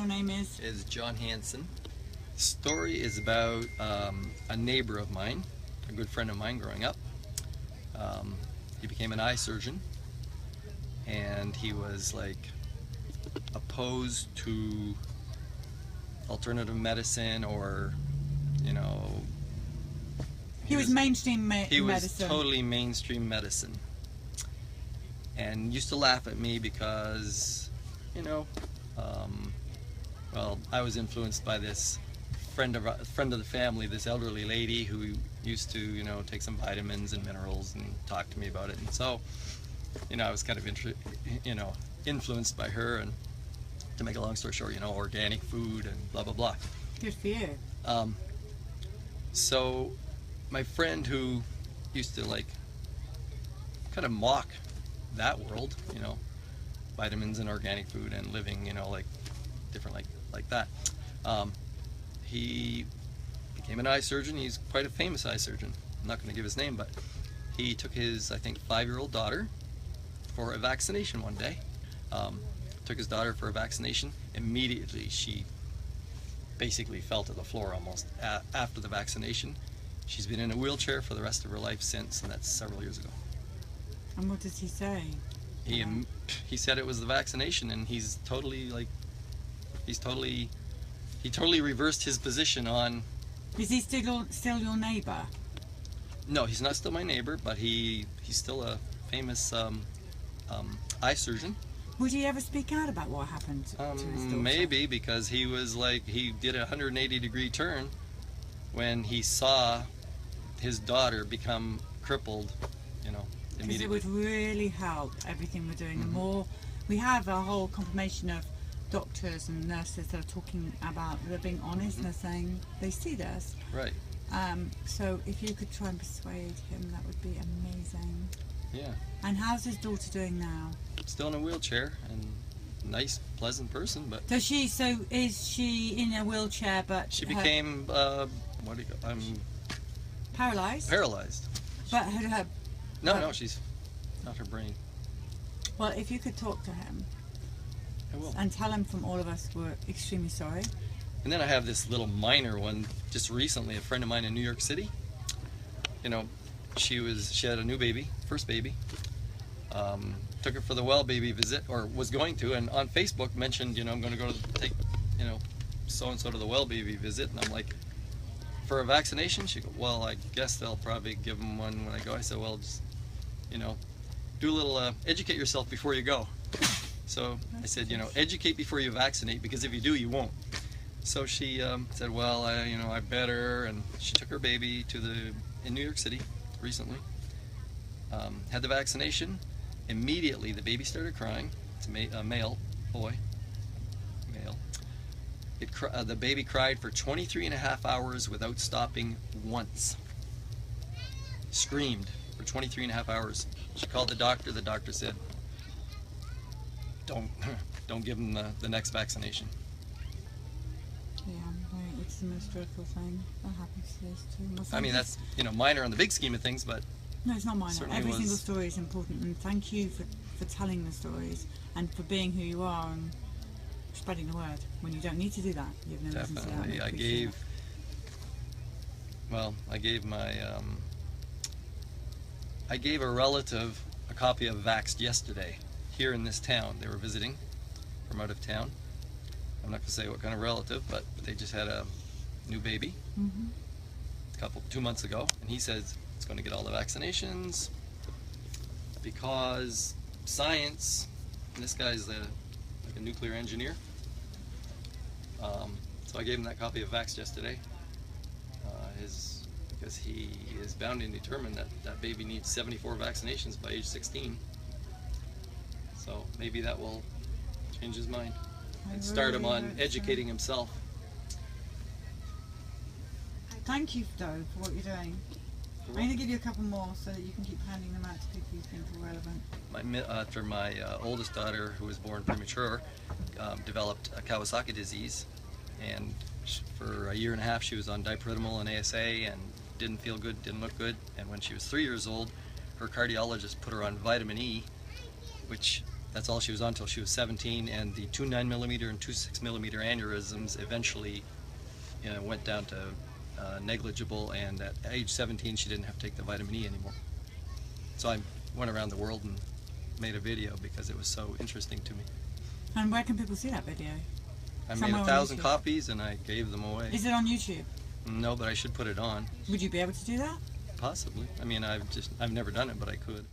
your name is? Is John Hansen. The story is about a neighbor of mine, a good friend of mine growing up. He became an eye surgeon, and he was like opposed to alternative medicine, or he was mainstream medicine. He was totally mainstream medicine, and used to laugh at me because well, I was influenced by this friend of the family, this elderly lady who used to take some vitamins and minerals and talk to me about it, and so I was kind of influenced by her. And to make a long story short, organic food and blah blah blah. Good for you. So my friend, who used to kind of mock that world, vitamins and organic food and living, different like that, he became an eye surgeon. He's quite a famous eye surgeon. I'm not going to give his name, but he took his, I think, 5-year-old daughter for a vaccination one day. Took his daughter for a vaccination. Immediately, she basically fell to the floor almost after the vaccination. She's been in a wheelchair for the rest of her life since, and that's several years ago. And what does he say? He said it was the vaccination, and he totally reversed his position on. Is he still your neighbor? No, he's not still my neighbor, but he's still a famous eye surgeon. Would he ever speak out about what happened to his daughter? Maybe, because he was he did a 180-degree turn when he saw his daughter become crippled, immediately. Because it would really help everything we're doing. The more we have a whole confirmation of doctors and nurses that are talking about, they're being honest, and they're saying they see this. Right. So if you could try and persuade him, that would be amazing. Yeah. And how's his daughter doing now? Still in a wheelchair, and nice, pleasant person, but. So is she in a wheelchair, but she became paralyzed? Paralyzed. But her. No, she's not her brain. Well, if you could talk to him. I will. And tell him from all of us we're extremely sorry. And then I have this little minor one. Just recently, a friend of mine in New York City, she had a new baby, first baby. Took her for the well baby visit, or was going to, and on Facebook mentioned, I'm going to go take, so and so to the well baby visit, and I'm like, for a vaccination? She goes, well, I guess they'll probably give them one when I go. I said, well, just do a little educate yourself before you go. So I said, educate before you vaccinate, because if you do, you won't. So she said, well, I better, and she took her baby in New York City recently, had the vaccination. Immediately the baby started crying. It's a male. The baby cried for 23 and a half hours without stopping once. Screamed for 23 and a half hours. She called the doctor. The doctor said, don't give him the next vaccination. Yeah, it's the most dreadful thing that happens to us too. I mean, that's minor on the big scheme of things, but no, it's not minor. Every single story is important, and thank you for telling the stories and for being who you are and spreading the word when you don't need to do that. You have no reason to do that. Definitely. I gave a relative a copy of Vaxxed yesterday here in this town. They were visiting from out of town. I'm not going to say what kind of relative, but they just had a new baby 2 months ago, and he says it's going to get all the vaccinations because science, and this guy's like a nuclear engineer, so I gave him that copy of Vaxxed yesterday, because he is bound and determined that baby needs 74 vaccinations by age 16, so maybe that will change his mind and start him on educating himself. Thank you, though, for what you're doing. I'm going to give you a couple more so that you can keep handing them out to people you think are relevant. After my oldest daughter, who was born premature, developed a Kawasaki disease, and for a year and a half she was on dipyridamole and ASA and didn't feel good, didn't look good, and when she was 3 years old, her cardiologist put her on vitamin E, which That's all she was on until she was 17, and the 2 9mm and 2 6mm aneurysms eventually, went down to negligible, and at age 17 she didn't have to take the vitamin E anymore. So I went around the world and made a video because it was so interesting to me. And where can people see that video? I made Somewhere on 1,000 YouTube? copies and I gave them away. Is it on YouTube? No, but I should put it on. Would you be able to do that? Possibly. I mean, I've never done it, but I could.